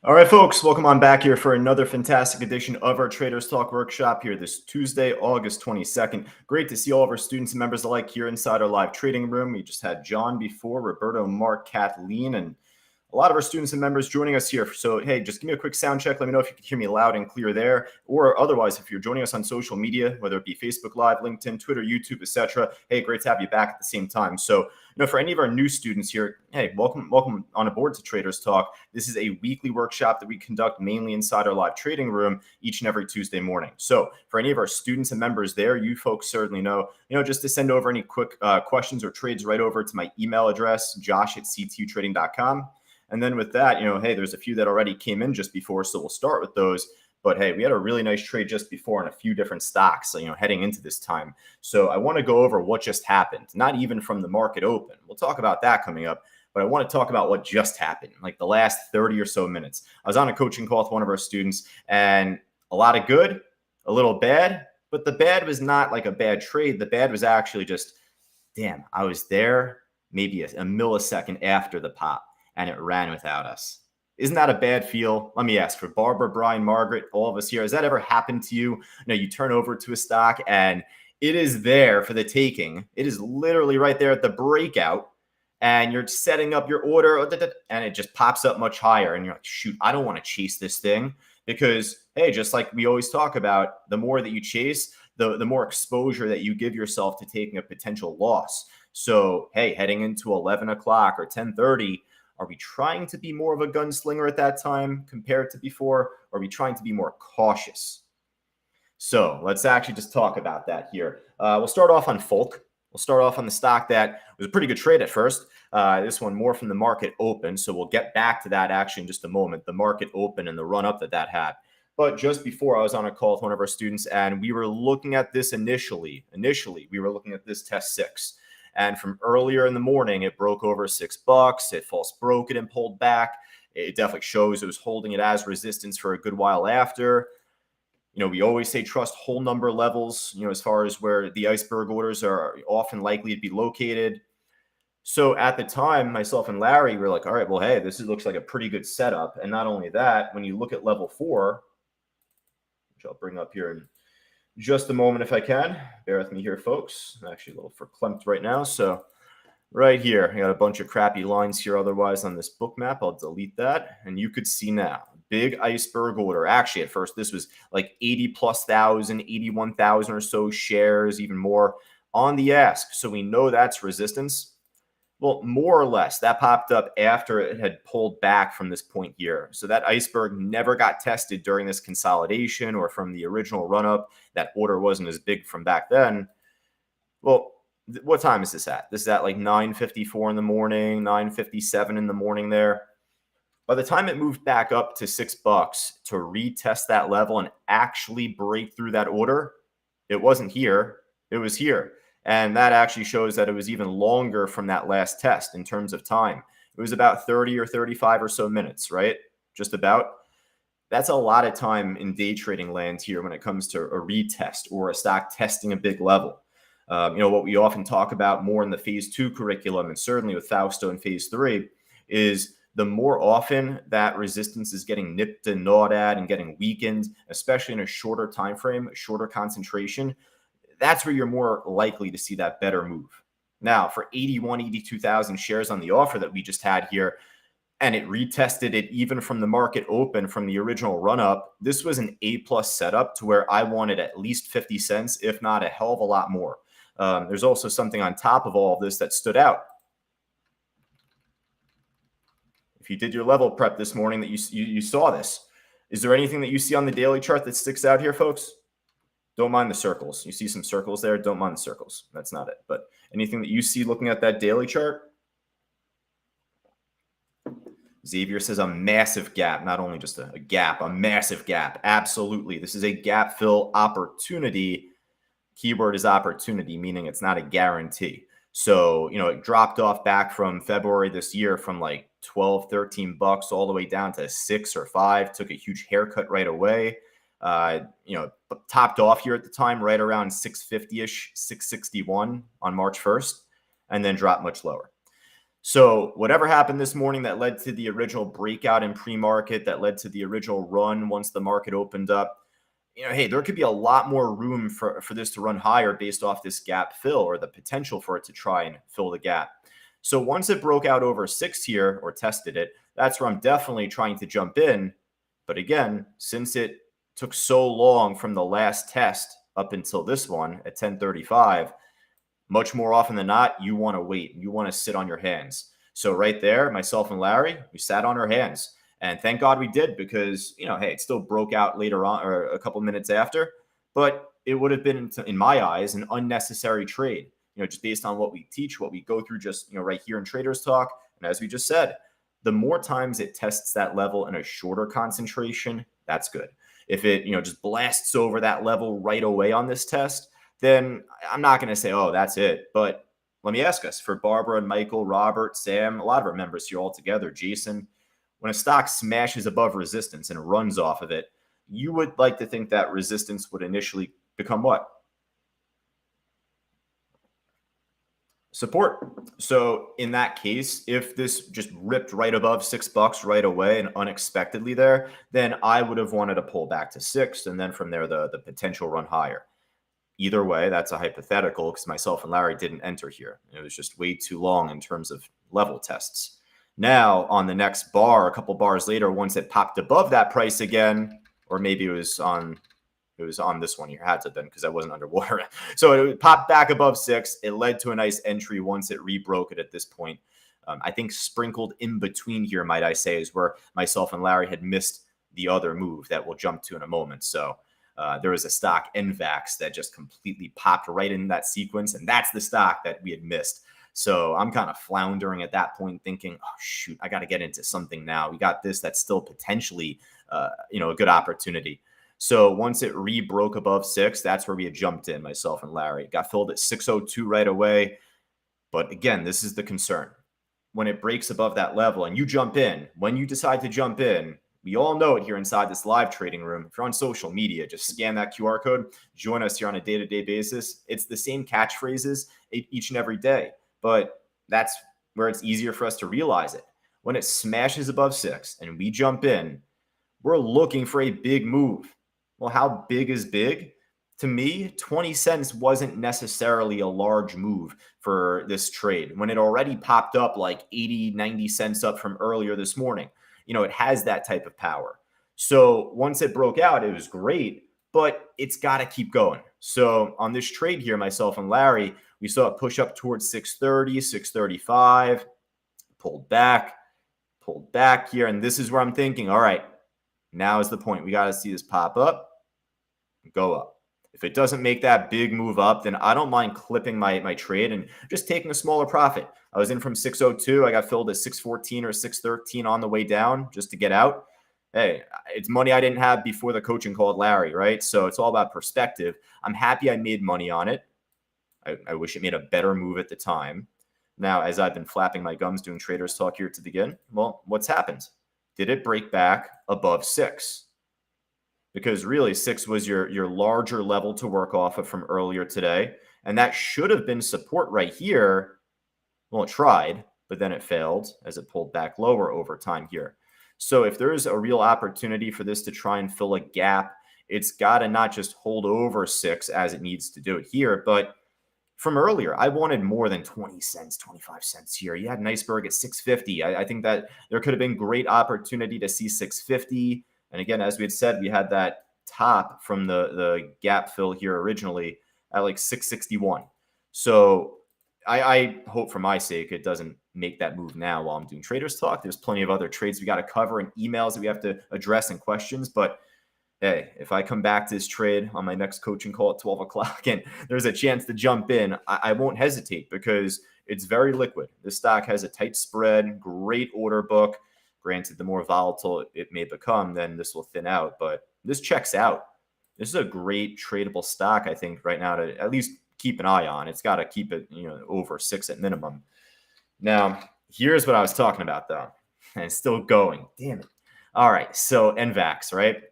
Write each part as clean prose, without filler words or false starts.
All right, folks, welcome on back here for another fantastic edition of our Traders Talk workshop here this Tuesday, August 22nd. Great to see all of our students and members alike here inside our live trading room. We just had John before, Roberto, Mark, Kathleen, and a lot of our students and members joining us here. So, hey, just give me a quick sound check. Let me know if you can hear me loud and clear there. Or otherwise, if you're joining us on social media, whether it be Facebook Live, LinkedIn, Twitter, YouTube, etc. Hey, great to have you back at the same time. So, for any of our new students here, hey, welcome on aboard to Traders Talk. This is a weekly workshop that we conduct mainly inside our live trading room each and every Tuesday morning. So for any of our students and members there, you folks certainly know, just to send over any quick questions or trades right over to my email address, josh@ctutrading.com. And then with that, hey, there's a few that already came in just before, so we'll start with those. But hey, we had a really nice trade just before on a few different stocks, heading into this time. So I want to go over what just happened, not even from the market open. We'll talk about that coming up. But I want to talk about what just happened, like the last 30 or so minutes. I was on a coaching call with one of our students, and a lot of good, a little bad. But the bad was not like a bad trade. The bad was actually just, damn, I was there maybe a millisecond after the pop, and it ran without us. Isn't that a bad feel? Let me ask for Barbara, Brian, Margaret, all of us here. Has that ever happened to you? You turn over to a stock and it is there for the taking. It is literally right there at the breakout, and you're setting up your order and it just pops up much higher. And you're like, shoot, I don't want to chase this thing because, hey, just like we always talk about, the more that you chase, the more exposure that you give yourself to taking a potential loss. So, hey, heading into 11 o'clock or 10:30, are we trying to be more of a gunslinger at that time compared to before? Or are we trying to be more cautious? So let's actually just talk about that here. We'll start off on Folk. We'll start off on the stock that was a pretty good trade at first. This one more from the market open. So we'll get back to that actually in just a moment, the market open and the run up that had. But just before, I was on a call with one of our students, and we were looking at this initially. We were looking at this test 6. And from earlier in the morning, it broke over $6. It false broke it and pulled back. It definitely shows it was holding it as resistance for a good while after. We always say trust whole number levels, as far as where the iceberg orders are often likely to be located. So at the time, myself and Larry were like, all right, well, hey, this looks like a pretty good setup. And not only that, when you look at level 4, which I'll bring up here in just a moment if I can. Bear with me here, folks. I'm actually a little verklempt right now. So right here, I got a bunch of crappy lines here otherwise on this book map. I'll delete that. And you could see now, big iceberg order. Actually, at first, this was like 80,000+, 81,000 or so shares, even more on the ask. So we know that's resistance. Well, more or less, that popped up after it had pulled back from this point here. So that iceberg never got tested during this consolidation or from the original run-up. That order wasn't as big from back then. Well, what time is this at? This is at like 9:54 in the morning, 9:57 in the morning there. By the time it moved back up to $6 to retest that level and actually break through that order, it wasn't here. It was here. And that actually shows that it was even longer from that last test in terms of time. It was about 30 or 35 or so minutes, right? Just about. That's a lot of time in day trading land here when it comes to a retest or a stock testing a big level. What we often talk about more in the phase 2 curriculum, and certainly with Fausto in phase 3, is the more often that resistance is getting nipped and gnawed at and getting weakened, especially in a shorter time frame, shorter concentration, that's where you're more likely to see that better move. Now, for 82,000 shares on the offer that we just had here, and it retested it even from the market open from the original run-up, this was an A-plus setup to where I wanted at least 50 cents, if not a hell of a lot more. There's also something on top of all of this that stood out. If you did your level prep this morning that you saw this, is there anything that you see on the daily chart that sticks out here, folks? Don't mind the circles. You see some circles there. Don't mind the circles. That's not it. But anything that you see looking at that daily chart? Xavier says a massive gap, not only just a gap, a massive gap. Absolutely. This is a gap fill opportunity. Keyword is opportunity, meaning it's not a guarantee. So, it dropped off back from February this year from like 12, 13 bucks all the way down to 6 or 5, took a huge haircut right away. Topped off here at the time right around 650-ish, 661 on March 1st, and then dropped much lower. So whatever happened this morning that led to the original breakout in pre-market, that led to the original run once the market opened up, hey, there could be a lot more room for this to run higher based off this gap fill or the potential for it to try and fill the gap. So once it broke out over 6 here or tested it, that's where I'm definitely trying to jump in. But again, since it took so long from the last test up until this one at 10:35, much more often than not, you want to wait. You want to sit on your hands. So right there, myself and Larry, we sat on our hands. And thank God we did because, hey, it still broke out later on or a couple minutes after. But it would have been, in my eyes, an unnecessary trade, just based on what we teach, what we go through just, right here in Traders Talk. And as we just said, the more times it tests that level in a shorter concentration, that's good. If it, just blasts over that level right away on this test, then I'm not going to say, oh, that's it. But let me ask us for Barbara and Michael, Robert, Sam, a lot of our members here all together, Jason, when a stock smashes above resistance and runs off of it, you would like to think that resistance would initially become what? Support. So in that case, if this just ripped right above $6 right away and unexpectedly there, then I would have wanted to pull back to 6, and then from there the potential run higher. Either way, that's a hypothetical because myself and Larry didn't enter here. It was just way too long in terms of level tests. Now, on the next bar, a couple bars later, once it popped above that price again, or maybe it was on this one here, had to have been because I wasn't underwater. So it popped back above 6. It led to a nice entry once it rebroke it at this point. I think sprinkled in between here, might I say, is where myself and Larry had missed the other move that we'll jump to in a moment. So there was a stock, NVAX, that just completely popped right in that sequence. And that's the stock that we had missed. So I'm kind of floundering at that point thinking, oh, shoot, I got to get into something now. We got this that's still potentially, a good opportunity. So once it rebroke above 6, that's where we had jumped in, myself and Larry. It got filled at 602 right away. But again, this is the concern. When it breaks above that level and you jump in, when you decide to jump in, we all know it here inside this live trading room. If you're on social media, just scan that QR code, join us here on a day-to-day basis. It's the same catchphrases each and every day, but that's where it's easier for us to realize it. When it smashes above 6 and we jump in, we're looking for a big move. Well, how big is big? To me, 20 cents wasn't necessarily a large move for this trade when it already popped up like 80, 90 cents up from earlier this morning. It has that type of power. So once it broke out, it was great, but it's got to keep going. So on this trade here, myself and Larry, we saw it push up towards 630, 635, pulled back here. And this is where I'm thinking, all right, now is the point. We got to see this pop up, go up. If it doesn't make that big move up, then I don't mind clipping my trade and just taking a smaller profit. I was in from 602. I got filled at 614 or 613 on the way down just to get out. Hey, it's money I didn't have before the coaching called Larry, right? So it's all about perspective. I'm happy I made money on it. I wish it made a better move at the time. Now, as I've been flapping my gums doing Traders Talk here to begin, well, what's happened? Did it break back above 6? Because really 6 was your larger level to work off of from earlier today. And that should have been support right here. Well, it tried, but then it failed as it pulled back lower over time here. So if there's a real opportunity for this to try and fill a gap, it's got to not just hold over 6 as it needs to do it here, but from earlier, I wanted more than 20 cents, 25 cents here. You had an iceberg at 650. I think that there could have been great opportunity to see 650. And again, as we had said, we had that top from the gap fill here originally at like 661. So I hope for my sake it doesn't make that move now while I'm doing Traders Talk. There's plenty of other trades we got to cover and emails that we have to address and questions. But hey, if I come back to this trade on my next coaching call at 12 o'clock and there's a chance to jump in, I won't hesitate because it's very liquid. This stock has a tight spread, great order book. Granted, the more volatile it may become, then this will thin out. But this checks out. This is a great tradable stock, I think, right now to at least keep an eye on. It's got to keep it, over 6 at minimum. Now, here's what I was talking about, though. And it's still going. Damn it. All right. So NVAX, right?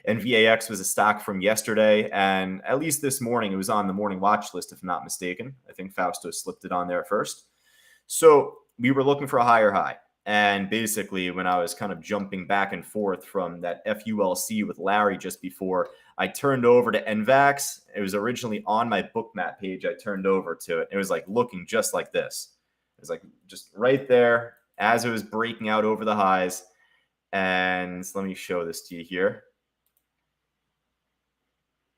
NVAX was a stock from yesterday. And at least this morning, it was on the morning watch list, if I'm not mistaken. I think Fausto slipped it on there first. So we were looking for a higher high. And basically, when I was kind of jumping back and forth from that FULC with Larry just before, I turned over to NVAX. It was originally on my Bookmap page. I turned over to it. It was like looking just like this. It was like just right there as it was breaking out over the highs. And let me show this to you here.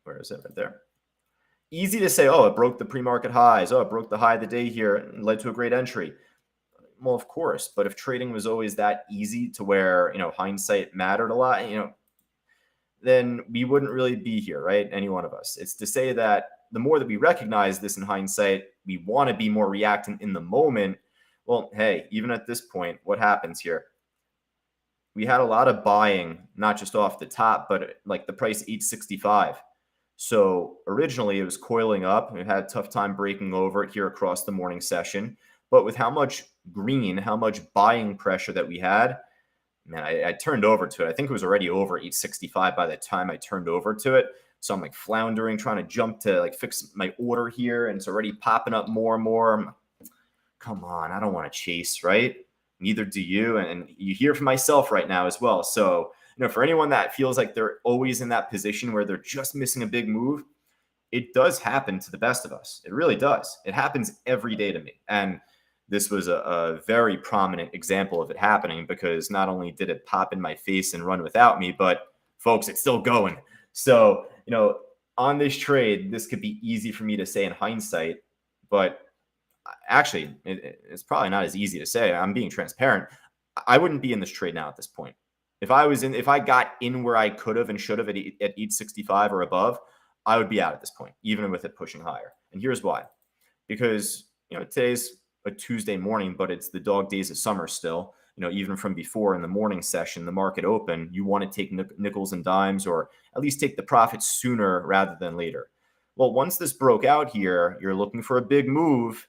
Where is it? Right there. Easy to say, oh, it broke the pre-market highs. Oh, it broke the high of the day here and led to a great entry. Well, of course, but if trading was always that easy to where, hindsight mattered a lot, then we wouldn't really be here, right? Any one of us. It's to say that the more that we recognize this in hindsight, we want to be more reactant in the moment. Well, hey, even at this point, what happens here? We had a lot of buying, not just off the top, but like the price 865. So originally it was coiling up. It had a tough time breaking over it here across the morning session. But with how much green, how much buying pressure that we had, man, I turned over to it. I think it was already over 865 by the time I turned over to it. So I'm like floundering, trying to jump to like fix my order here. And it's already popping up more and more. I'm like, come on, I don't want to chase, right? Neither do you. And you hear from myself right now as well. So, for anyone that feels like they're always in that position where they're just missing a big move, it does happen to the best of us. It really does. It happens every day to me. And this was a very prominent example of it happening, because not only did it pop in my face and run without me, but folks, it's still going. So, on this trade, this could be easy for me to say in hindsight, but actually, it's probably not as easy to say. I'm being transparent. I wouldn't be in this trade now at this point. If I got in where I could have and should have at 865 or above, I would be out at this point, even with it pushing higher. And here's why. Because, today's a Tuesday morning, but it's the dog days of summer still. Even from before in the morning session, the market open, you want to take nickels and dimes, or at least take the profits sooner rather than later. Well, once this broke out here, you're looking for a big move.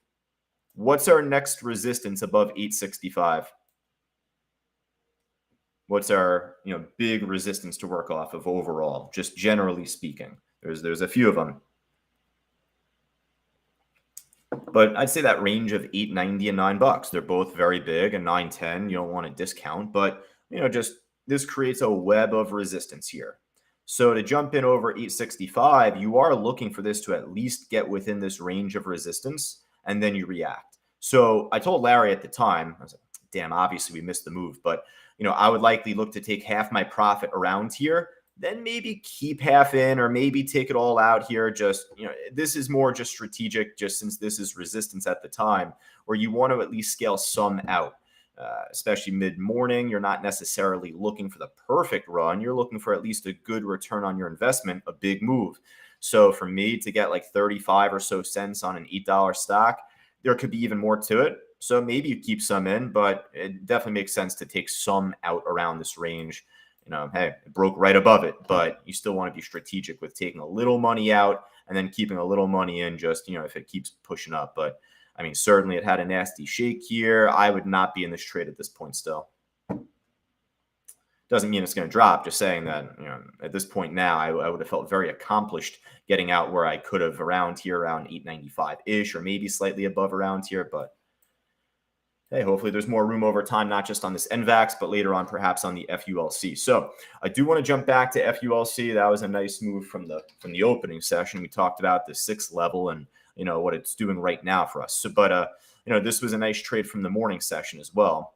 What's our next resistance above 865? What's our big resistance to work off of overall, just generally speaking? There's a few of them. But I'd say that range of $8.90 and $9. They're both very big, and $9.10 you don't want to discount, but just this creates a web of resistance here. So to jump in over 865, you are looking for this to at least get within this range of resistance, and then you react. So I told Larry at the time, I was like, damn, obviously we missed the move, but I would likely look to take half my profit around here, then maybe keep half in, or maybe take it all out here. Just, this is more just strategic, just since this is resistance at the time, where you want to at least scale some out, especially mid-morning. You're not necessarily looking for the perfect run. You're looking for at least a good return on your investment, a big move. So for me to get like 35 or so cents on an $8 stock, there could be even more to it. So maybe you keep some in, but it definitely makes sense to take some out around this range. Hey, it broke right above it, but you still want to be strategic with taking a little money out and then keeping a little money in, just, if it keeps pushing up. But I mean, certainly it had a nasty shake here. I would not be in this trade at this point still. Doesn't mean it's going to drop. Just saying that, at this point now, I would have felt very accomplished getting out where I could have around here, around 895-ish, or maybe slightly above around here. But hey, hopefully there's more room over time, not just on this NVAX, but later on perhaps on the FULC. So I do want to jump back to FULC. That was a nice move from the opening session. We talked about the 6th level and what it's doing right now for us. So, but this was a nice trade from the morning session as well.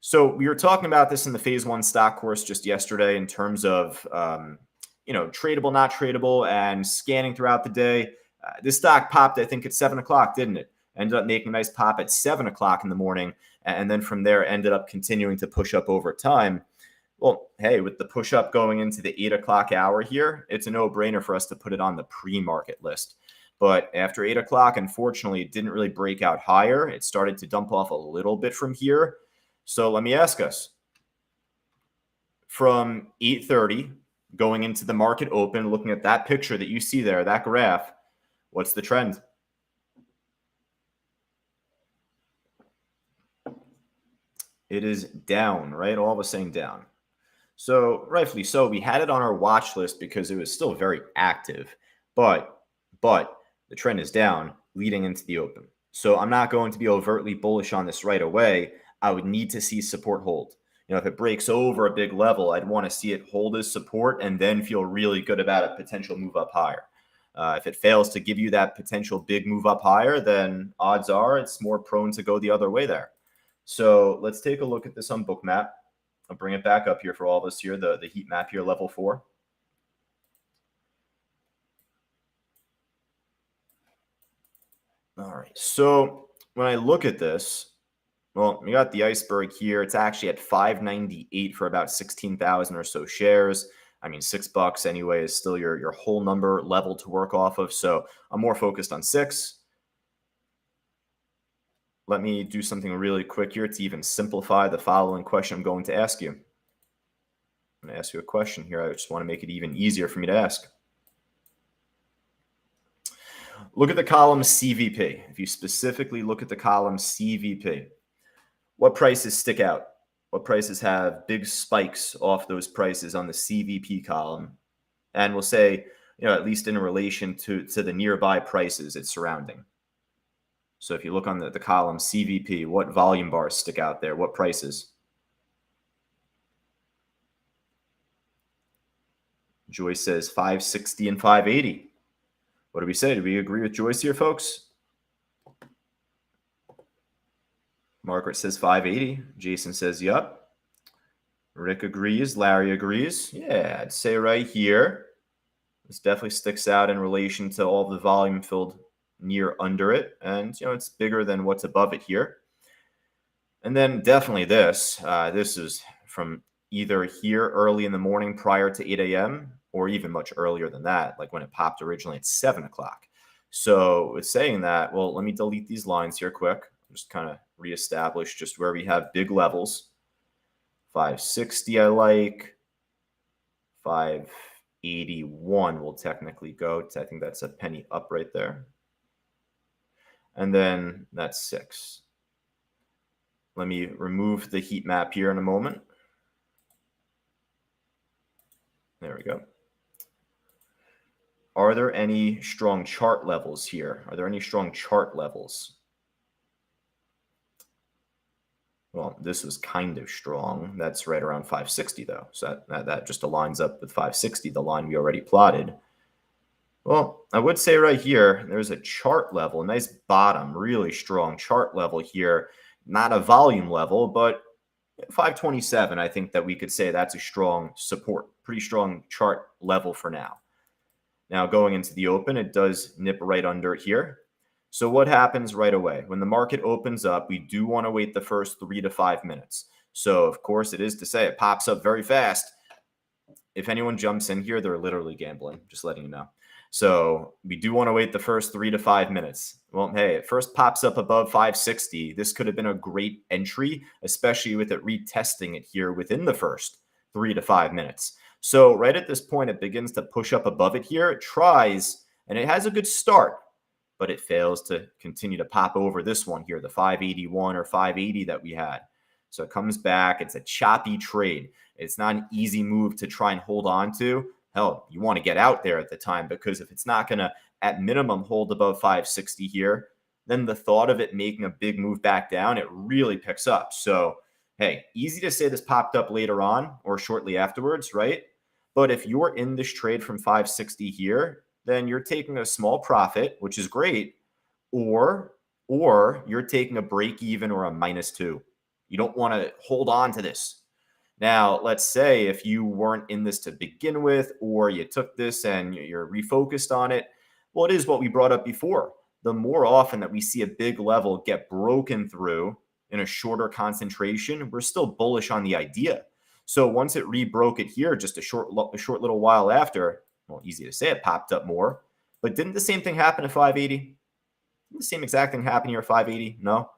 So we were talking about this in the phase 1 stock course just yesterday in terms of tradable, not tradable, and scanning throughout the day. This stock popped, I think, at 7 o'clock, didn't it? Ended up making a nice pop at 7 o'clock in the morning, and then from there ended up continuing to push up over time. Well, hey, with the push up going into the 8 o'clock hour here, it's a no-brainer for us to put it on the pre-market list. But after 8 o'clock, unfortunately, it didn't really break out higher. It started to dump off a little bit from here. So let me ask us, from 8:30 going into the market open, looking at that picture that you see there, that graph, what's the trend? It is down, right? All of us saying down. So rightfully so, we had it on our watch list because it was still very active, but the trend is down leading into the open. So I'm not going to be overtly bullish on this right away. I would need to see support hold. If it breaks over a big level, I'd want to see it hold as support and then feel really good about a potential move up higher. If it fails to give you that potential big move up higher, then odds are it's more prone to go the other way there. So let's take a look at this on Bookmap. I'll bring it back up here for all of us here, the heat map here, level 4. All right, so when I look at this, well, we got the iceberg here. It's actually at 598 for about 16,000 or so shares. I mean, $6 anyway is still your whole number level to work off of. So I'm more focused on 6. Let me do something really quick here to even simplify the following question I'm going to ask you. I'm going to ask you a question here. I just want to make it even easier for me to ask. Look at the column CVP. If you specifically look at the column CVP, what prices stick out? What prices have big spikes off those prices on the CVP column? And we'll say, at least in relation to the nearby prices it's surrounding. So if you look on the column CVP, what volume bars stick out there? What prices? Joyce says 560 and 580. What do we say? Do we agree with Joyce here, folks? Margaret says 580. Jason says, yup. Rick agrees. Larry agrees. Yeah, I'd say right here, this definitely sticks out in relation to all the volume filled near under it. And, it's bigger than what's above it here. And then definitely this. This is from either here early in the morning prior to 8 a.m. or even much earlier than that, like when it popped originally at 7 o'clock. So it's saying that, well, let me delete these lines here quick. Just kind of reestablish just where we have big levels. 560 I like. 581 will technically go. I think that's a penny up right there. And then that's 6. Let me remove the heat map here in a moment. There we go. Are there any strong chart levels here? Are there any strong chart levels? Well, this was kind of strong. That's right around 560, though. So that just aligns up with 560, the line we already plotted. Well, I would say right here, there's a chart level, a nice bottom, really strong chart level here. Not a volume level, but 527, I think that we could say that's a strong support, pretty strong chart level for now. Now, going into the open, it does nip right under it here. So what happens right away? When the market opens up, we do want to wait the first 3 to 5 minutes. So, of course, it is to say it pops up very fast. If anyone jumps in here, they're literally gambling, just letting you know. So we do want to wait the first 3 to 5 minutes. Well, hey, it first pops up above 560. This could have been a great entry, especially with it retesting it here within the first 3 to 5 minutes. So right at this point, it begins to push up above it here. It tries, and it has a good start, but it fails to continue to pop over this one here, the 581 or 580 that we had. So it comes back. It's a choppy trade. It's not an easy move to try and hold on to. Hell, you want to get out there at the time, because if it's not going to, at minimum, hold above 560 here, then the thought of it making a big move back down, it really picks up. So, hey, easy to say this popped up later on or shortly afterwards, right? But if you're in this trade from 560 here, then you're taking a small profit, which is great, or you're taking a break even or a -2. You don't want to hold on to this. Now, let's say if you weren't in this to begin with, or you took this and you're refocused on it, well, it is what we brought up before. The more often that we see a big level get broken through in a shorter concentration, we're still bullish on the idea. So once it rebroke it here, just a short little while after, well, easy to say, it popped up more. But didn't the same thing happen at 580? Didn't the same exact thing happen here at 580? No.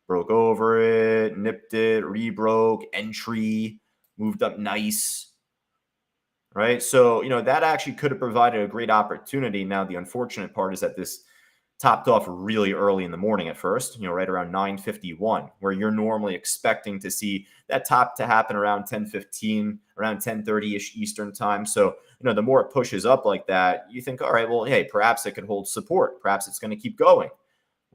Broke over it, nipped it, rebroke, entry, moved up nice, right? So, that actually could have provided a great opportunity. Now, the unfortunate part is that this topped off really early in the morning at first, right around 9:51, where you're normally expecting to see that top to happen around 10:15, around 10:30-ish Eastern time. So, the more it pushes up like that, you think, all right, well, hey, perhaps it could hold support. Perhaps it's going to keep going.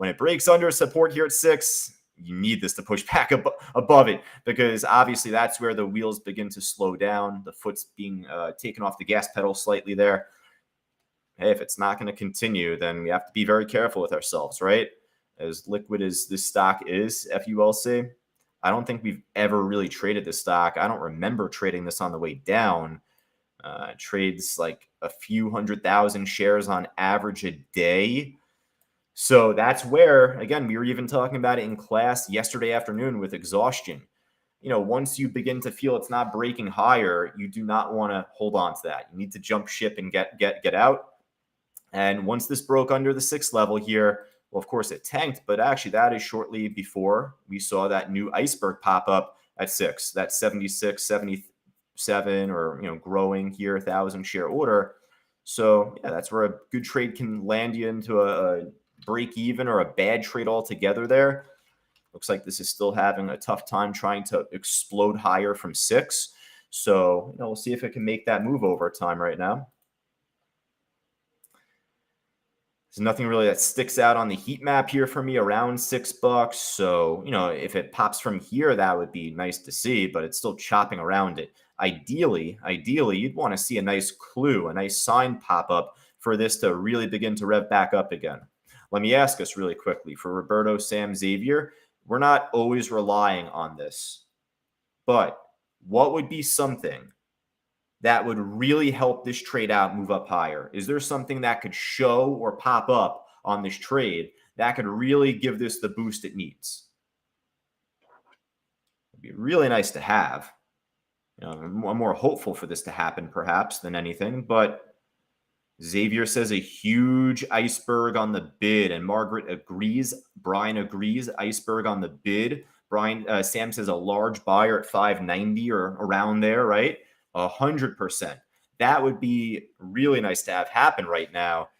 When it breaks under support here at 6, you need this to push back above it, because obviously that's where the wheels begin to slow down. The foot's being taken off the gas pedal slightly there. Hey, if it's not going to continue, then we have to be very careful with ourselves, right? As liquid as this stock is, FULC, I don't think we've ever really traded this stock. I don't remember trading this on the way down. Trades like a few 100,000 shares on average a day. So that's where, again, we were even talking about it in class yesterday afternoon with exhaustion. Once you begin to feel it's not breaking higher, you do not want to hold on to that. You need to jump ship and get out. And once this broke under the 6 level here, well, of course it tanked, but actually that is shortly before we saw that new iceberg pop up at 6, that 76, 77, or, growing here, 1,000 share order. So yeah, that's where a good trade can land you into a break even or a bad trade altogether there. Looks like this is still having a tough time trying to explode higher from 6. So, we'll see if it can make that move over time right now. There's nothing really that sticks out on the heat map here for me around $6. So, if it pops from here, that would be nice to see, but it's still chopping around it. Ideally, you'd want to see a nice clue, a nice sign pop up for this to really begin to rev back up again. Let me ask us really quickly for Roberto, Sam, Xavier. We're not always relying on this, but what would be something that would really help this trade out move up higher? Is there something that could show or pop up on this trade that could really give this the boost it needs? It'd be really nice to have. I'm more hopeful for this to happen perhaps than anything, but Xavier says a huge iceberg on the bid, and Margaret agrees. Brian agrees, iceberg on the bid. Sam says a large buyer at 590 or around there, right? 100%. That would be really nice to have happen right now.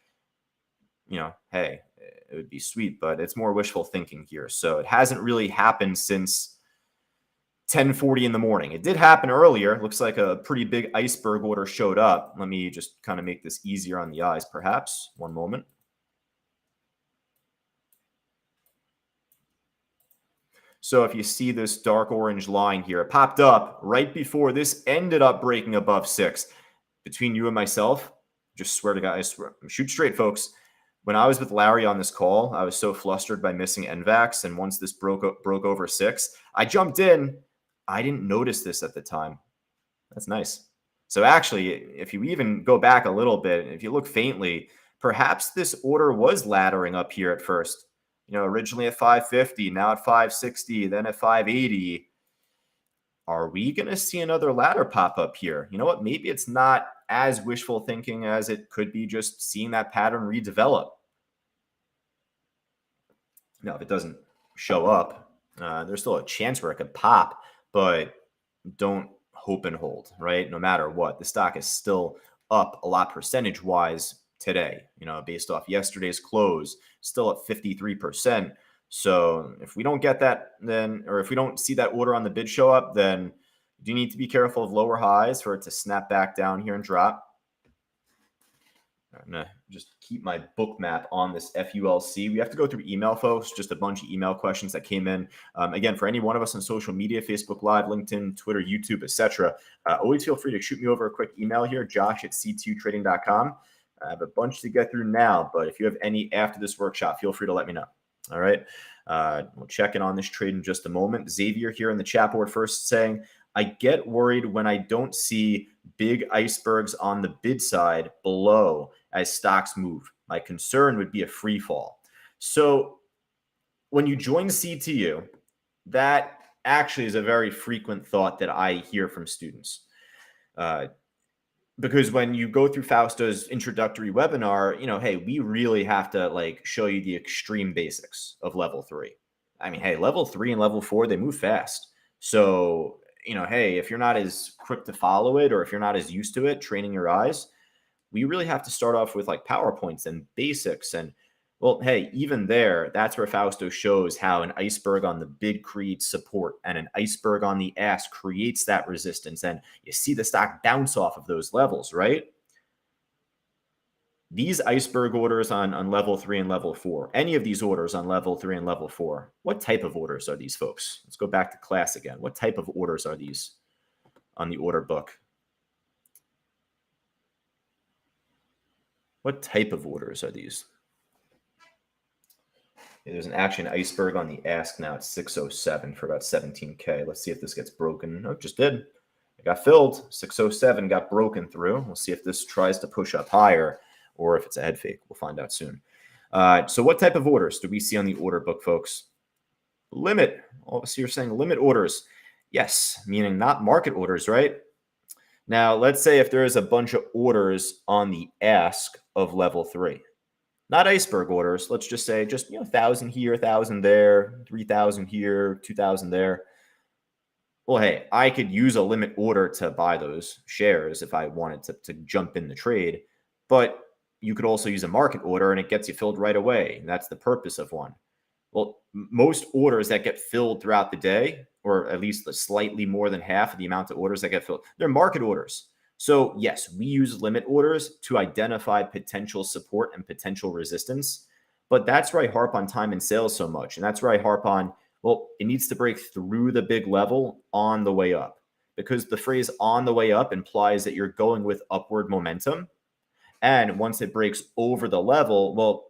Hey, it would be sweet, but it's more wishful thinking here. So it hasn't really happened since 10:40 in the morning. It did happen earlier. Looks like a pretty big iceberg order showed up. Let me just kind of make this easier on the eyes, perhaps. One moment. So if you see this dark orange line here, it popped up right before this ended up breaking above 6. Between you and myself, just swear to God, I swear, shoot straight, folks. When I was with Larry on this call, I was so flustered by missing NVAX, and once this broke over 6, I jumped in. I didn't notice this at the time. That's nice. So actually, if you even go back a little bit, if you look faintly, perhaps this order was laddering up here at first. Originally at 550, now at 560, then at 580. Are we going to see another ladder pop up here? You know what? Maybe it's not as wishful thinking as it could be just seeing that pattern redevelop. Now, if it doesn't show up, there's still a chance where it could pop, but don't hope and hold, right? No matter what, the stock is still up a lot percentage-wise today, based off yesterday's close, still at 53%. So if we don't get that, then, or if we don't see that order on the bid show up, then you do need to be careful of lower highs for it to snap back down here and drop. I'm going to just keep my book map on this FULC. We have to go through email, folks, just a bunch of email questions that came in. Again, for any one of us on social media, Facebook Live, LinkedIn, Twitter, YouTube, etc., always feel free to shoot me over a quick email here, josh@c2trading.com. I have a bunch to get through now, but if you have any after this workshop, feel free to let me know. All right. We'll check in on this trade in just a moment. Xavier here in the chat board first saying, I get worried when I don't see big icebergs on the bid side below as stocks move. My concern would be a free fall. So when you join CTU, that actually is a very frequent thought that I hear from students. Because when you go through Fausto's introductory webinar, hey, we really have to show you the extreme basics of level 3. I mean, hey, level 3 and level 4, they move fast. So, hey, if you're not as quick to follow it, or if you're not as used to it, training your eyes, we really have to start off with PowerPoints and basics. And well, hey, even there, that's where Fausto shows how an iceberg on the bid creates support and an iceberg on the ask creates that resistance. And you see the stock bounce off of those levels, right? these iceberg orders on level 3 and level 4, any of these orders on level 3 and level 4, what type of orders are these, folks? Let's go back to class again. What type of orders are these on the order book? What type of orders are these? There's actually an iceberg on the ask now. It's 607 for about 17K. Let's see if this gets broken. Oh, it just did. It got filled. 607 got broken through. We'll see if this tries to push up higher or if it's a head fake. We'll find out soon. So what type of orders do we see on the order book, folks? Limit. Oh, so you're saying limit orders. Yes, meaning not market orders, right? Now, let's say if there is a bunch of orders on the ask of level 3. Not iceberg orders. Let's just say 1,000 here, 1,000 there, 3,000 here, 2,000 there. Well, hey, I could use a limit order to buy those shares if I wanted to jump in the trade, but you could also use a market order and it gets you filled right away. And that's the purpose of one. Well, most orders that get filled throughout the day, or at least slightly more than half of the amount of orders that get filled, they're market orders. So yes, we use limit orders to identify potential support and potential resistance, but that's where I harp on time and sales so much. And that's where I harp on, well, it needs to break through the big level on the way up, because the phrase on the way up implies that you're going with upward momentum. And once it breaks over the level, well,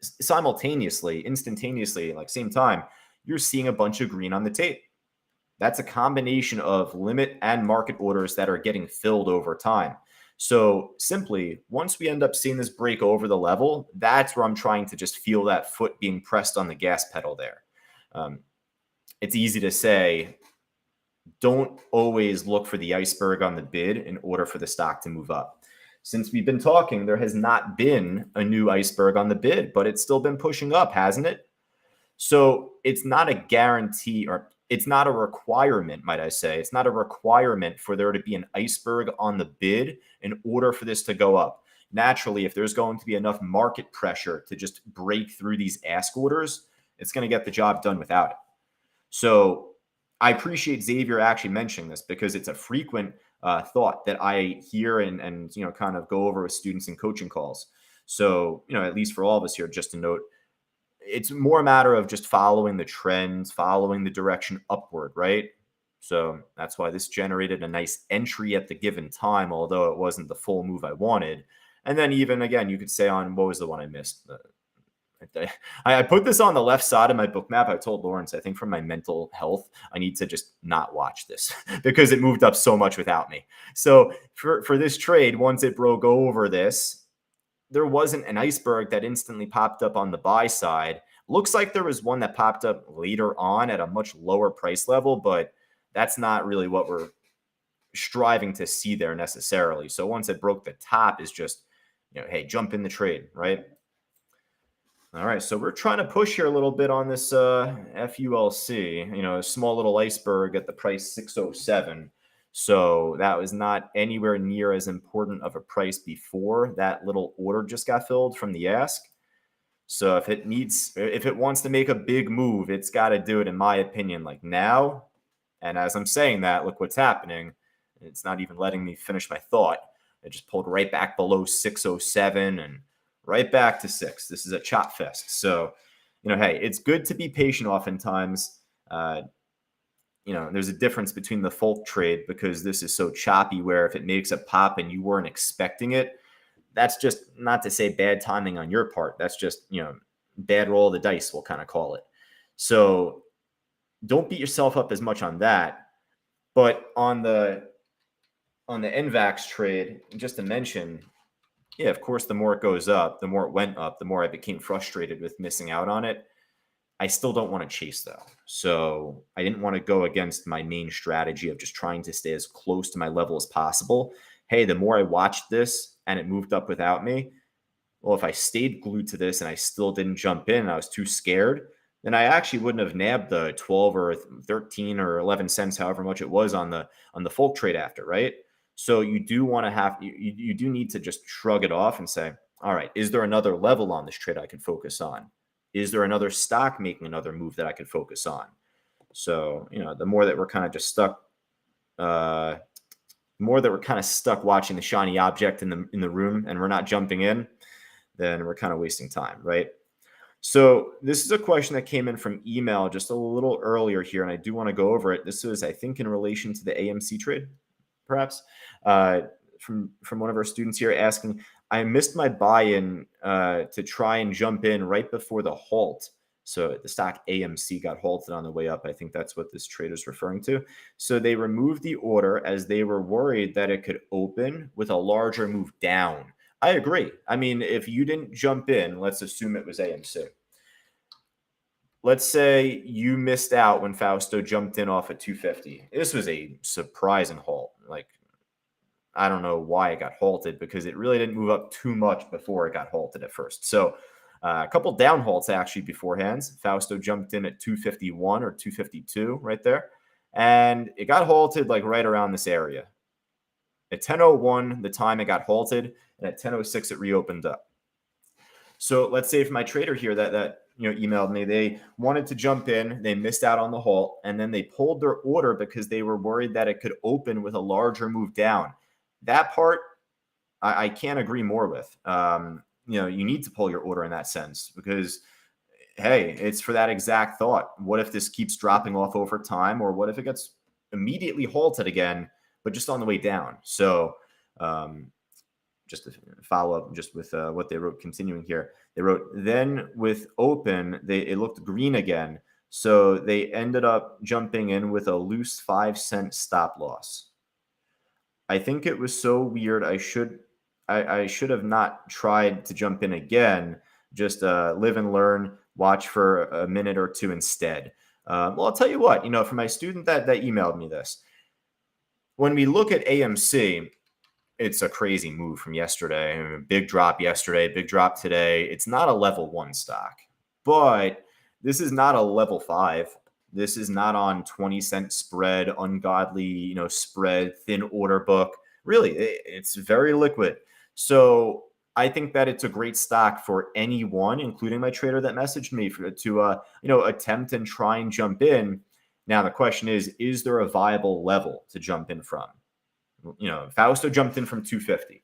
simultaneously, instantaneously, like same time, you're seeing a bunch of green on the tape. That's a combination of limit and market orders that are getting filled over time. So simply, once we end up seeing this break over the level, that's where I'm trying to just feel that foot being pressed on the gas pedal there. It's easy to say, don't always look for the iceberg on the bid in order for the stock to move up. Since we've been talking, there has not been a new iceberg on the bid, but it's still been pushing up, hasn't it? So it's not a guarantee, or it's not a requirement, might I say. It's not a requirement for there to be an iceberg on the bid in order for this to go up. Naturally, if there's going to be enough market pressure to just break through these ask orders, it's going to get the job done without it. So I appreciate Xavier actually mentioning this, because it's a frequent thought that I hear and kind of go over with students in coaching calls. So, at least for all of us here, just to note, it's more a matter of just following the trends, following the direction upward, right? So that's why this generated a nice entry at the given time, although it wasn't the full move I wanted. And then even again, you could say on, what was the one I missed? I put this on the left side of my book map. I told Lawrence, I think for my mental health, I need to just not watch this because it moved up so much without me. So for this trade, once it broke over this, there wasn't an iceberg that instantly popped up on the buy side. Looks like there was one that popped up later on at a much lower price level, but that's not really what we're striving to see there necessarily. So once it broke the top, is just, hey, jump in the trade, right? All right, so we're trying to push here a little bit on this FULC, a small little iceberg at the price 607. So that was not anywhere near as important of a price before that little order just got filled from the ask. So if it wants to make a big move, it's got to do it, in my opinion, like now. And as I'm saying that, look what's happening. It's not even letting me finish my thought. It just pulled right back below 607 and right back to 6. This is a chop fest. So, hey, it's good to be patient oftentimes. There's a difference between the Folk trade, because this is so choppy, where if it makes a pop and you weren't expecting it, that's just, not to say bad timing on your part. That's just, bad roll of the dice, we'll kind of call it. So don't beat yourself up as much on that. But on the NVAX trade, just to mention, yeah, of course, the more it goes up, the more it went up, the more I became frustrated with missing out on it. I still don't want to chase, though. So I didn't want to go against my main strategy of just trying to stay as close to my level as possible. Hey, the more I watched this and it moved up without me, well, if I stayed glued to this and I still didn't jump in and I was too scared, then I actually wouldn't have nabbed the 12 or 13 or 11 cents, however much it was on the Folk trade after, right? So you do want to you do need to just shrug it off and say, all right, is there another level on this trade I can focus on? Is there another stock making another move that I could focus on? So, the more that we're kind of just stuck more that we're kind of stuck watching the shiny object in the room and we're not jumping in, then we're kind of wasting time, right? So this is a question that came in from email just a little earlier here, and I do want to go over it. This was, I think, in relation to the AMC trade, perhaps, from one of our students here asking, I missed my buy-in to try and jump in right before the halt. So the stock AMC got halted on the way up. I think that's what this trade is referring to. So they removed the order as they were worried that it could open with a larger move down. I agree. I mean, if you didn't jump in, let's assume it was AMC. Let's say you missed out when Fausto jumped in off at 250. This was a surprising halt. Like, I don't know why it got halted because it really didn't move up too much before it got halted at first. So a couple down halts actually beforehand. Fausto jumped in at 251 or 252 right there. And it got halted like right around this area. At 10:01, the time it got halted, and at 10:06, it reopened up. So let's say for my trader here that emailed me, they wanted to jump in, they missed out on the halt, and then they pulled their order because they were worried that it could open with a larger move down. That part, I can't agree more with. You need to pull your order in that sense because, hey, it's for that exact thought. What if this keeps dropping off over time, or what if it gets immediately halted again, but just on the way down? So just to follow up just with what they wrote continuing here. They wrote, then with open, it looked green again. So they ended up jumping in with a loose 5-cent stop loss. I think it was so weird. I should have not tried to jump in again. Just live and learn, watch for a minute or two instead. Well, I'll tell you what, for my student that emailed me this, when we look at AMC, it's a crazy move from yesterday. Big drop yesterday, big drop today. It's not a level 1 stock, but this is not a level 5. This is not on 20-cent spread, ungodly, spread, thin order book. Really, it's very liquid. So I think that it's a great stock for anyone, including my trader that messaged me to attempt and try and jump in. Now, the question is there a viable level to jump in from? Fausto jumped in from 250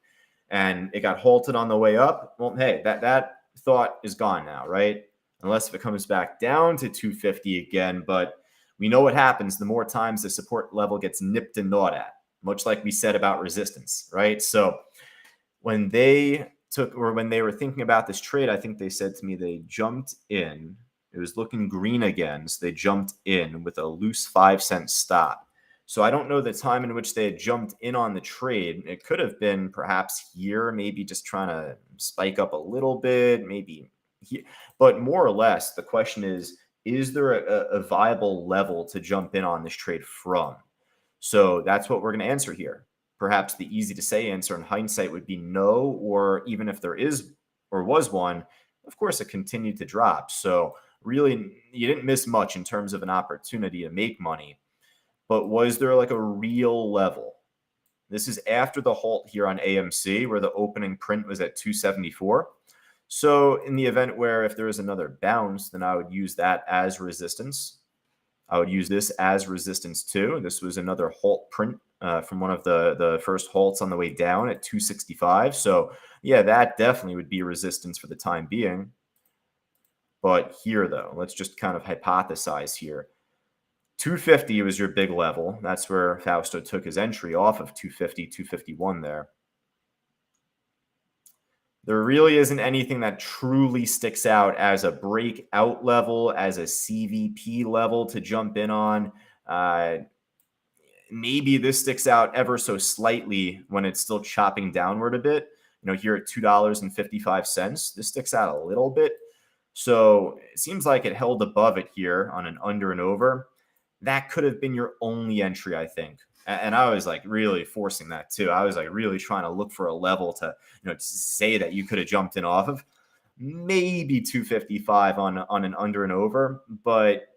and it got halted on the way up. Well, hey, that thought is gone now, right? Unless if it comes back down to 250 again. But we know what happens the more times the support level gets nipped and gnawed at, much like we said about resistance, right? So when they were thinking about this trade, I think they said to me they jumped in. It was looking green again. So they jumped in with a loose 5-cent stop. So I don't know the time in which they had jumped in on the trade. It could have been perhaps here, maybe just trying to spike up a little bit, maybe here. But more or less, the question is there a viable level to jump in on this trade from? So that's what we're going to answer here. Perhaps the easy to say answer in hindsight would be no, or even if there is or was one, of course, it continued to drop. So really, you didn't miss much in terms of an opportunity to make money. But was there like a real level? This is after the halt here on AMC where the opening print was at 274. So in the event where if there is another bounce, then I would use that as resistance. I would use this as resistance too. This was another halt print from one of the first halts on the way down at 265. So yeah, that definitely would be resistance for the time being. But here though, let's just kind of hypothesize here. 250 was your big level. That's where Fausto took his entry off of 250, 251 there. There really isn't anything that truly sticks out as a breakout level, as a CVP level to jump in on. Maybe this sticks out ever so slightly when it's still chopping downward a bit. Here at $2.55, this sticks out a little bit. So it seems like it held above it here on an under and over. That could have been your only entry, I think. And I was like really forcing that too. I was like really trying to look for a level to say that you could have jumped in off of. Maybe 255 on an under and over. But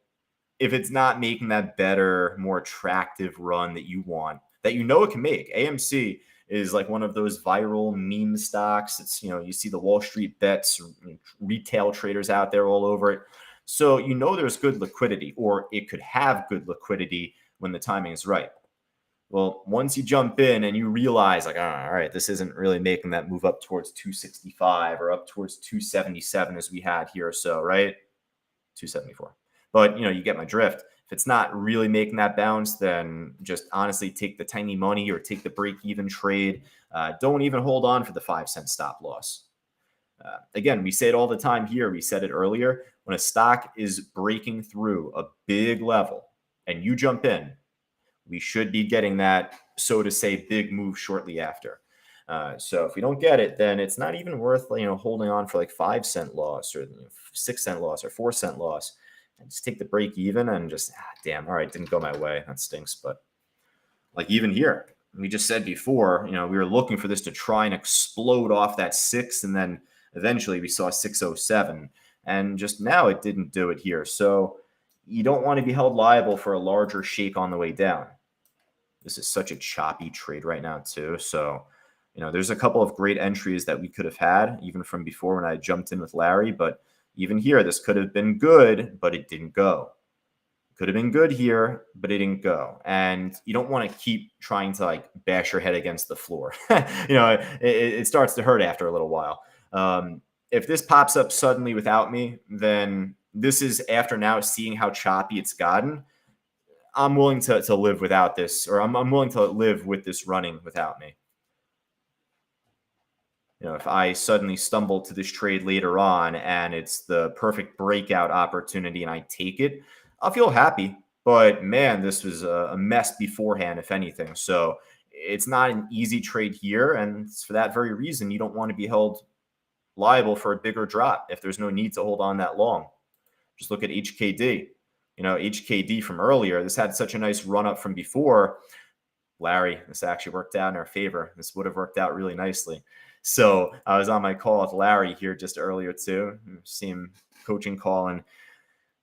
if it's not making that better, more attractive run that you want, that it can make. AMC is like one of those viral meme stocks. It's, you see the Wall Street bets, retail traders out there all over it. So there's good liquidity, or it could have good liquidity when the timing is right. Well, once you jump in and you realize like, all right, this isn't really making that move up towards 265 or up towards 277 as we had here or so, right? 274. But, you get my drift. If it's not really making that bounce, then just honestly take the tiny money or take the break even trade. Don't even hold on for the 5-cent stop loss. Again, we say it all the time here. We said it earlier. When a stock is breaking through a big level and you jump in, we should be getting that, so to say, big move shortly after. So if we don't get it, then it's not even worth holding on for like 5-cent loss or 6-cent loss or 4-cent loss. And just take the break even and just damn, all right, didn't go my way. That stinks. But like even here, we just said before, we were looking for this to try and explode off that 6, and then eventually we saw 607, and just now it didn't do it here. So you don't want to be held liable for a larger shake on the way down. This is such a choppy trade right now too. So, there's a couple of great entries that we could have had even from before when I jumped in with Larry. But even here, this could have been good, but it didn't go. Could have been good here, but it didn't go. And you don't want to keep trying to like bash your head against the floor. It starts to hurt after a little while. If this pops up suddenly without me, then this is after now seeing how choppy it's gotten. I'm willing to live without this, or I'm willing to live with this running without me. If I suddenly stumble to this trade later on and it's the perfect breakout opportunity and I take it, I'll feel happy. But man, this was a mess beforehand, if anything. So it's not an easy trade here. And for that very reason, you don't want to be held liable for a bigger drop if there's no need to hold on that long. Just look at HKD. HKD from earlier, this had such a nice run up from before. Larry, this actually worked out in our favor. This would have worked out really nicely. So I was on my call with Larry here just earlier too. See him coaching call, and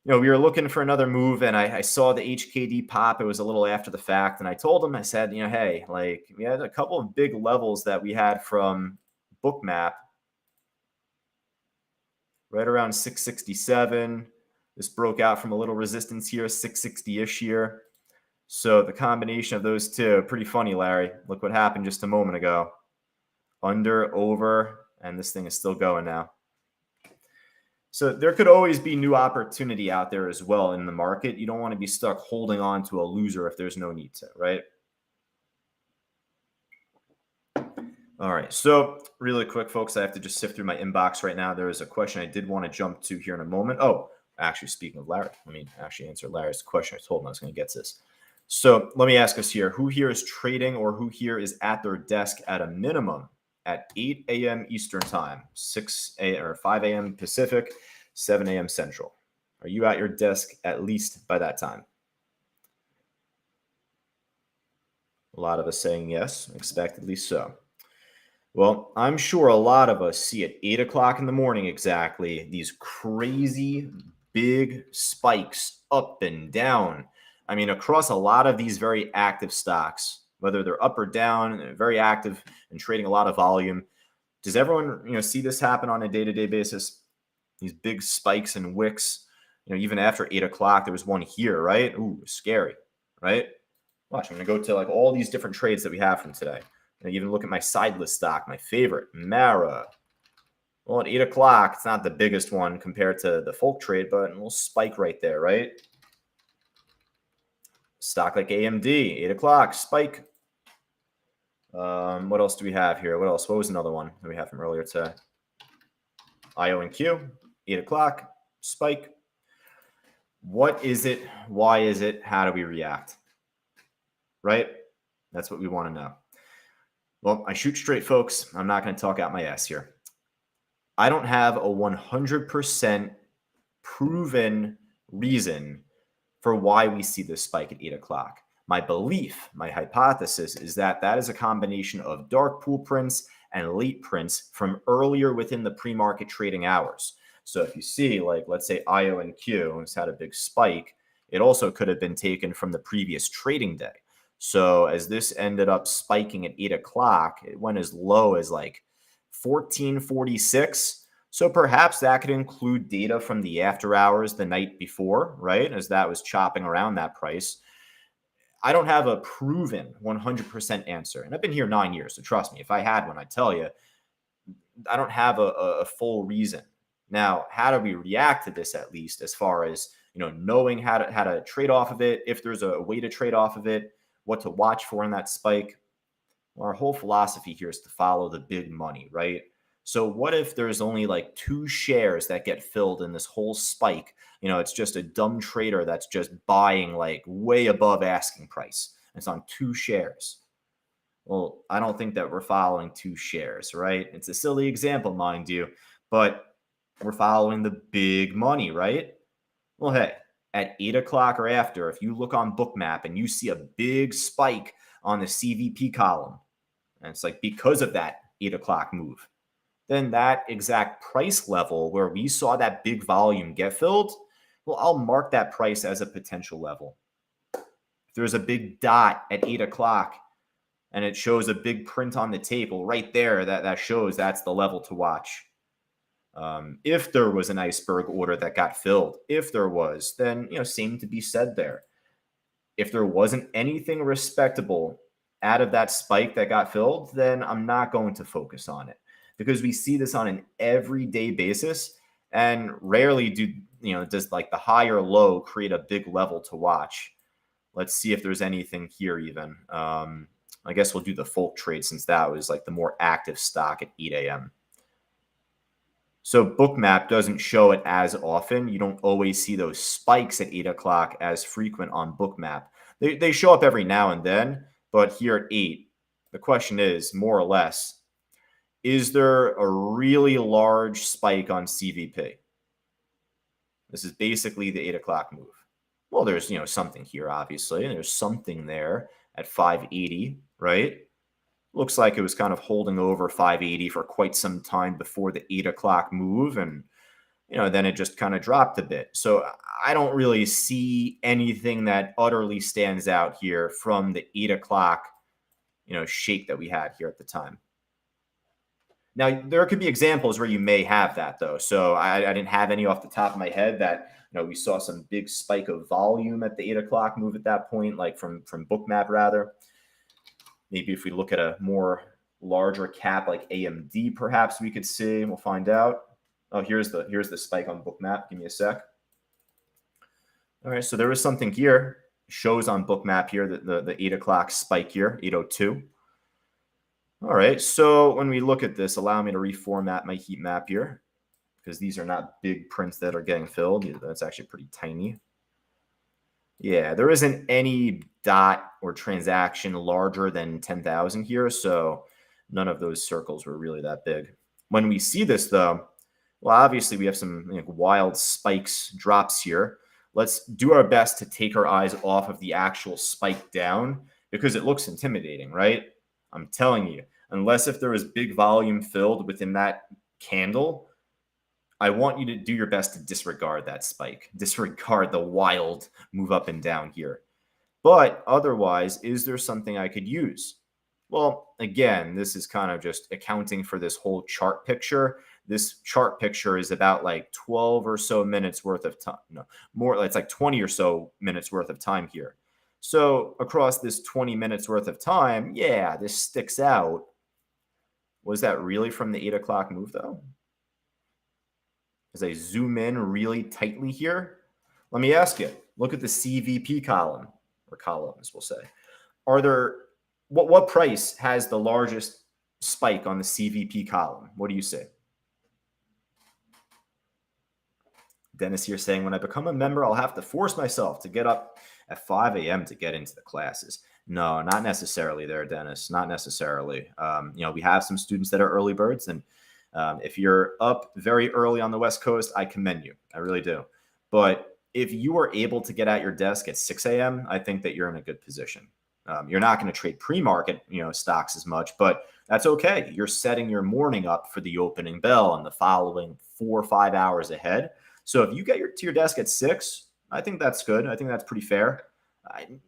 we were looking for another move, and I saw the HKD pop. It was a little after the fact, and I told him, I said, hey, like we had a couple of big levels that we had from Bookmap right around 667. This broke out from a little resistance here, 660-ish here. So the combination of those two, pretty funny, Larry. Look what happened just a moment ago. Under, over, and this thing is still going now. So there could always be new opportunity out there as well in the market. You don't want to be stuck holding on to a loser if there's no need to, right? All right. So really quick, folks, I have to just sift through my inbox right now. There is a question I did want to jump to here in a moment. Oh, actually, speaking of Larry, let me actually answer Larry's question. I told him I was going to get to this. So let me ask us here, who here is trading or who here is at their desk at a minimum at 8 a.m. Eastern time, 6 a.m. or 5 a.m. Pacific, 7 a.m. Central? Are you at your desk at least by that time? A lot of us saying yes, expectedly so. Well, I'm sure a lot of us see at 8 o'clock in the morning exactly these crazy big spikes up and down. I mean, across a lot of these very active stocks, whether they're up or down, they're very active and trading a lot of volume. Does everyone, see this happen on a day-to-day basis? These big spikes and wicks, even after 8 o'clock, there was one here, right? Ooh, scary, right? Watch, I'm going to go to like all these different trades that we have from today. And even look at my side list stock, my favorite, Mara. Well, at 8 o'clock, it's not the biggest one compared to the Folk trade, but a little spike right there, right? Stock like AMD, 8 o'clock, spike. What else do we have here? What else? What was another one that we have from earlier today? IO&Q, 8 o'clock, spike. What is it? Why is it? How do we react? Right? That's what we want to know. Well, I shoot straight, folks. I'm not going to talk out my ass here. I don't have a 100% proven reason for why we see this spike at 8 o'clock. My belief, my hypothesis is that that is a combination of dark pool prints and late prints from earlier within the pre-market trading hours. So if you see, like, let's say IO&Q has had a big spike, it also could have been taken from the previous trading day. So as this ended up spiking at 8 o'clock, it went as low as like 1446. So perhaps that could include data from the after hours the night before, right? As that was chopping around that price. I don't have a proven 100% answer. And I've been here 9 years, so trust me, if I had one, I'd tell you. I don't have a full reason. Now, how do we react to this, at least as far as knowing how to trade off of it, if there's a way to trade off of it, what to watch for in that spike? Well, our whole philosophy here is to follow the big money, right? So what if there's only like 2 shares that get filled in this whole spike? It's just a dumb trader that's just buying like way above asking price. It's on 2 shares. Well, I don't think that we're following 2 shares, right? It's a silly example, mind you, but we're following the big money, right? Well, hey, at 8 o'clock or after, if you look on Bookmap and you see a big spike on the CVP column, and it's like because of that 8 o'clock move, then that exact price level where we saw that big volume get filled, well, I'll mark that price as a potential level. If there's a big dot at 8 o'clock and it shows a big print on the table right there, that shows that's the level to watch. If there was an iceberg order that got filled, if there was, then same to be said there. If there wasn't anything respectable out of that spike that got filled, then I'm not going to focus on it, because we see this on an everyday basis, and rarely does like the high or low create a big level to watch. Let's see if there's anything here even. I guess we'll do the Folk trade since that was like the more active stock at 8 a.m. So Bookmap doesn't show it as often. You don't always see those spikes at 8 o'clock as frequent on Bookmap. They show up every now and then, but here at 8, the question is, more or less, is there a really large spike on CVP? This is basically the 8 o'clock move. Well, there's something here, obviously, and there's something there at 580, right? Looks like it was kind of holding over 580 for quite some time before the 8 o'clock move. And, then it just kind of dropped a bit. So I don't really see anything that utterly stands out here from the 8 o'clock, shake that we had here at the time. Now, there could be examples where you may have that, though. So I didn't have any off the top of my head that, we saw some big spike of volume at the 8 o'clock move at that point, like from Bookmap, rather. Maybe if we look at a more larger cap like AMD, perhaps we could see. We'll find out. Oh, here's the spike on Bookmap. Give me a sec. All right, so there was something here. Shows on Bookmap here that the 8 o'clock spike here, 8:02. All right, so when we look at this, allow me to reformat my heat map here, because these are not big prints that are getting filled. That's actually pretty tiny. Yeah, there isn't any dot or transaction larger than 10,000 here, so none of those circles were really that big. When we see this, though, well, obviously we have some wild spikes, drops here. Let's do our best to take our eyes off of the actual spike down, because it looks intimidating, right? I'm telling you, unless if there was big volume filled within that candle, I want you to do your best to disregard that spike, disregard the wild move up and down here. But otherwise, is there something I could use? Well, again, this is kind of just accounting for this whole chart picture. This chart picture is about like 12 or so minutes worth of time. No, more, it's like 20 or so minutes worth of time here. So across this 20 minutes worth of time, yeah, this sticks out. Was that really from the 8 o'clock move, though? As I zoom in really tightly here, let me ask you, look at the CVP column, or columns, we'll say. What price has the largest spike on the CVP column? What do you say? Dennis here saying, when I become a member, I'll have to force myself to get up at 5 a.m. to get into the classes. No, not necessarily there, Dennis. Not necessarily. We have some students that are early birds, and if you're up very early on the West Coast, I commend you. I really do. But if you are able to get at your desk at 6 a.m., I think that you're in a good position. You're not going to trade pre-market, stocks as much, but that's okay. You're setting your morning up for the opening bell and the following 4 or 5 hours ahead. So if you get to your desk at 6, I think that's good. I think that's pretty fair.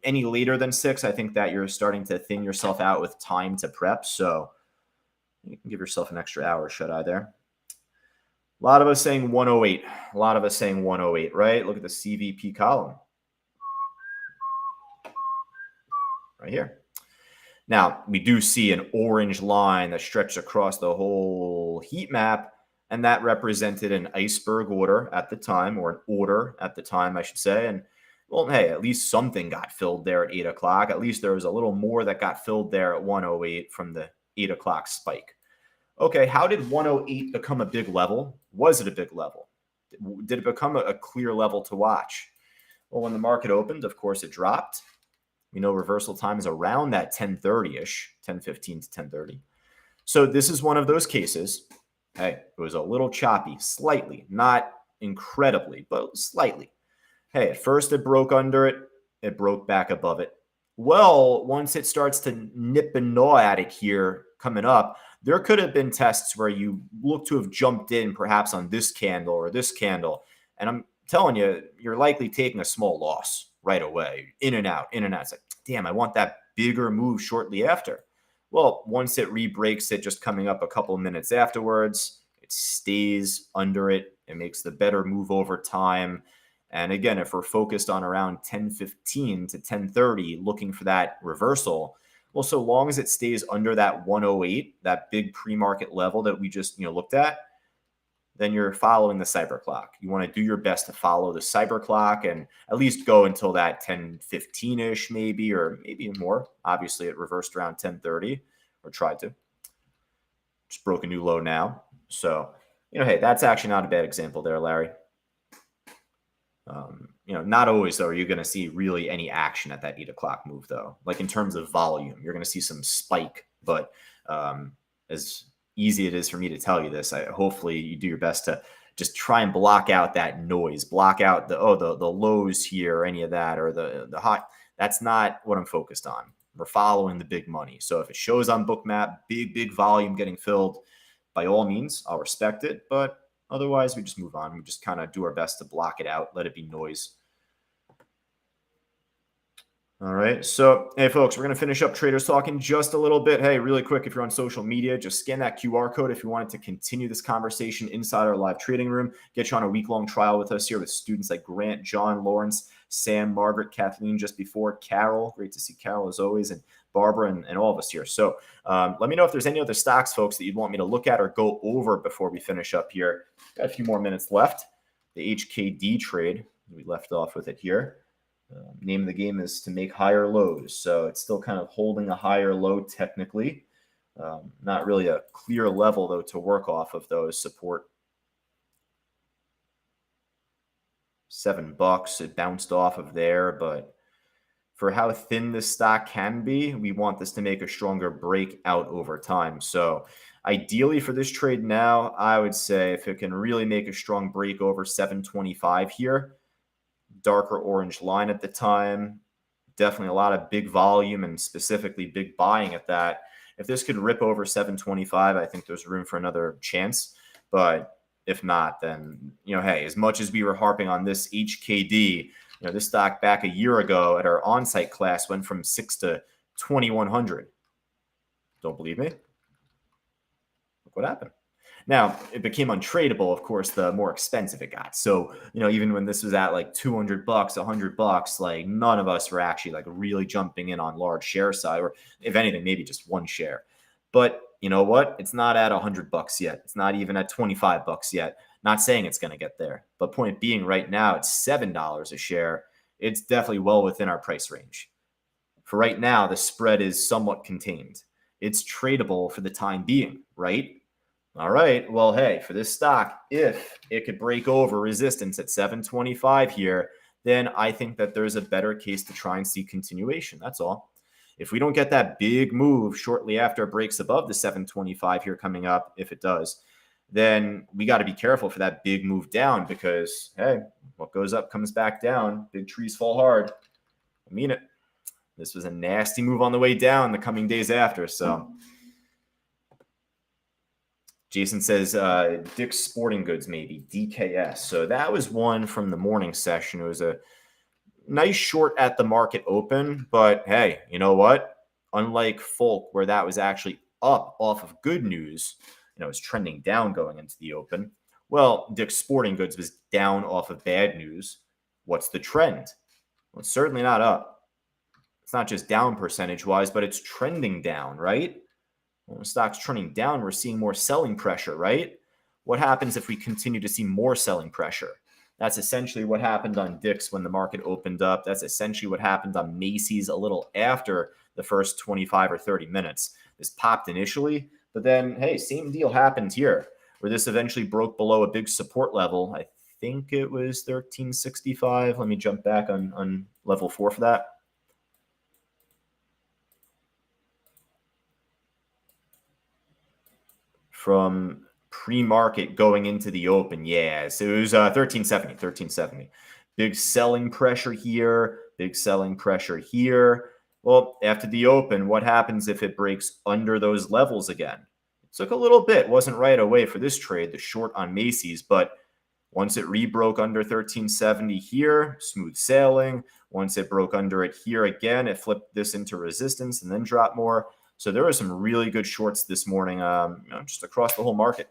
Any later than 6, I think that you're starting to thin yourself out with time to prep. So you can give yourself an extra hour shut-eye there. A lot of us saying 108. A lot of us saying 108, right? Look at the CVP column. right here. Now, we do see an orange line that stretched across the whole heat map, and that represented an iceberg order at the time, or an order at the time, I should say. And well, hey, at least something got filled there at 8 o'clock. At least there was a little more that got filled there at 108 from the 8 o'clock spike. Okay, how did 108 become a big level? Was it a big level? Did it become a clear level to watch? Well, when the market opened, of course, it dropped. We know reversal time is around that 10:30-ish, 10:15 to 10:30. So this is one of those cases. Hey, it was a little choppy, slightly, not incredibly, but slightly. Hey, at first it broke under it. It broke back above it. Well, once it starts to nip and gnaw at it here coming up, there could have been tests where you look to have jumped in perhaps on this candle or this candle. And I'm telling you, you're likely taking a small loss right away. In and out, in and out. It's like, damn, I want that bigger move shortly after. Well, once it re-breaks it, just coming up a couple of minutes afterwards, it stays under it. It makes the better move over time. And again, if we're focused on around 10:15 to 10:30, looking for that reversal, well, so long as it stays under that 108, that big pre-market level that we just looked at, then you're following the cyber clock. You want to do your best to follow the cyber clock and at least go until that 10:15-ish maybe, or maybe more. Obviously, it reversed around 10:30 or tried to. Just broke a new low now. So, hey, that's actually not a bad example there, Larry. Not always, though, are you going to see really any action at that 8 o'clock move, though. Like in terms of volume, you're going to see some spike. But as easy it is for me to tell you this, hopefully you do your best to just try and block out that noise, block out the lows here, or any of that, or the high. That's not what I'm focused on. We're following the big money. So if it shows on Bookmap, big volume getting filled, by all means, I'll respect it. But otherwise, we just move on. We just kind of do our best to block it out, let it be noise. All right. So, hey, folks, we're going to finish up Traders Talk in just a little bit. Hey, really quick, if you're on social media, just scan that QR code if you wanted to continue this conversation inside our live trading room. Get you on a week-long trial with us here with students like Grant, John, Lawrence, Sam, Margaret, Kathleen just before, Carol. Great to see Carol as always, and Barbara and all of us here. So let me know if there's any other stocks, folks, that you'd want me to look at or go over before we finish up here. Got a few more minutes left. The HKD trade, we left off with it here. Name of the game is to make higher lows. So it's still kind of holding a higher low technically. Not really a clear level, though, to work off of those support. $7, it bounced off of there, but for how thin this stock can be, we want this to make a stronger breakout over time. So ideally for this trade now, I would say if it can really make a strong break over 725 here, darker orange line at the time, definitely a lot of big volume and specifically big buying at that. If this could rip over 725, I think there's room for another chance. But if not, then, hey, as much as we were harping on this HKD, this stock back a year ago at our on-site class went from 6 to 2,100. Don't believe me? Look what happened. Now, it became untradeable, of course, the more expensive it got. So, even when this was at like $200, $100, like none of us were actually like really jumping in on large share side, or if anything, maybe just one share. But you know what? It's not at $100 yet. It's not even at $25 yet. Not saying it's going to get there. But point being, right now, it's $7 a share. It's definitely well within our price range. For right now, the spread is somewhat contained. It's tradable for the time being, right? All right. Well, hey, for this stock, if it could break over resistance at 725 here, then I think that there's a better case to try and see continuation. That's all. If we don't get that big move shortly after it breaks above the 725 here coming up, if it does, then we got to be careful for that big move down because, hey, what goes up comes back down. Big trees fall hard. I mean it. This was a nasty move on the way down the coming days after. So Jason says Dick's Sporting Goods, maybe DKS. So that was one from the morning session. It was a nice short at the market open, but hey, you know what? Unlike Folk, where that was actually up off of good news, it's trending down going into the open. Well, Dick's Sporting Goods was down off of bad news. What's the trend? Well, it's certainly not up. It's not just down percentage-wise, but it's trending down, right? When the stock's trending down, we're seeing more selling pressure, right? What happens if we continue to see more selling pressure? That's essentially what happened on Dick's when the market opened up. That's essentially what happened on Macy's a little after the first 25 or 30 minutes. This popped initially, but then, hey, same deal happened here, where this eventually broke below a big support level. I think it was 1365. Let me jump back on level 4 for that. From pre-market going into the open. Yeah, so it was 1370. Big selling pressure here, big selling pressure here. Well, after the open, what happens if it breaks under those levels again? It took a little bit, wasn't right away for this trade, the short on Macy's, but once it rebroke under 1370 here, smooth sailing. Once it broke under it here again, it flipped this into resistance and then dropped more. So there were some really good shorts this morning, just across the whole market.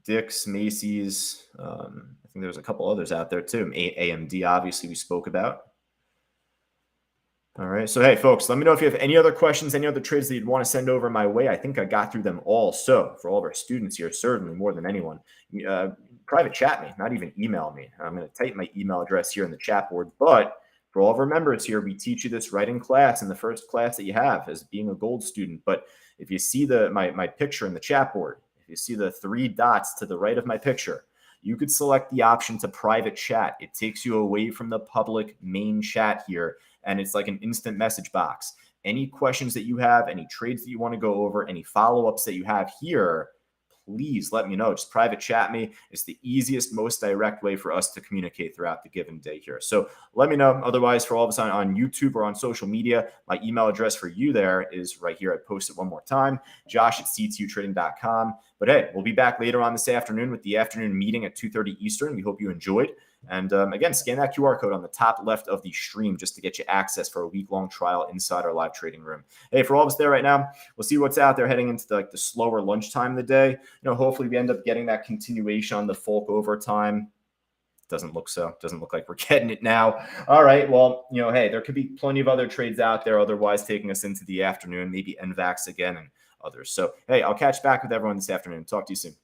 Dick's, Macy's, I think there's a couple others out there too. AMD, obviously, we spoke about. All right. So, hey, folks, let me know if you have any other questions, any other trades that you'd want to send over my way. I think I got through them all. So, for all of our students here, certainly more than anyone, private chat me, not even email me. I'm going to type my email address here in the chat board. But for all of our members here, we teach you this right in class, in the first class that you have as being a gold student. But if you see my picture in the chat board, if you see the 3 dots to the right of my picture, you could select the option to private chat. It takes you away from the public main chat here, and it's like an instant message box. Any questions that you have, any trades that you want to go over, any follow-ups that you have here, please let me know. Just private chat me. It's the easiest, most direct way for us to communicate throughout the given day here. So let me know. Otherwise, for all of us on YouTube or on social media, my email address for you there is right here. I post it one more time, josh@ctutrading.com. But hey, we'll be back later on this afternoon with the afternoon meeting at 2:30 Eastern. We hope you enjoyed. And again, scan that QR code on the top left of the stream just to get you access for a week-long trial inside our live trading room. Hey, for all of us there right now, we'll see what's out there heading into the slower lunchtime of the day. Hopefully we end up getting that continuation on the Folk overtime. Doesn't look like we're getting it now. All right. Well, hey, there could be plenty of other trades out there otherwise taking us into the afternoon, maybe NVAX again and others. So, hey, I'll catch back with everyone this afternoon. Talk to you soon.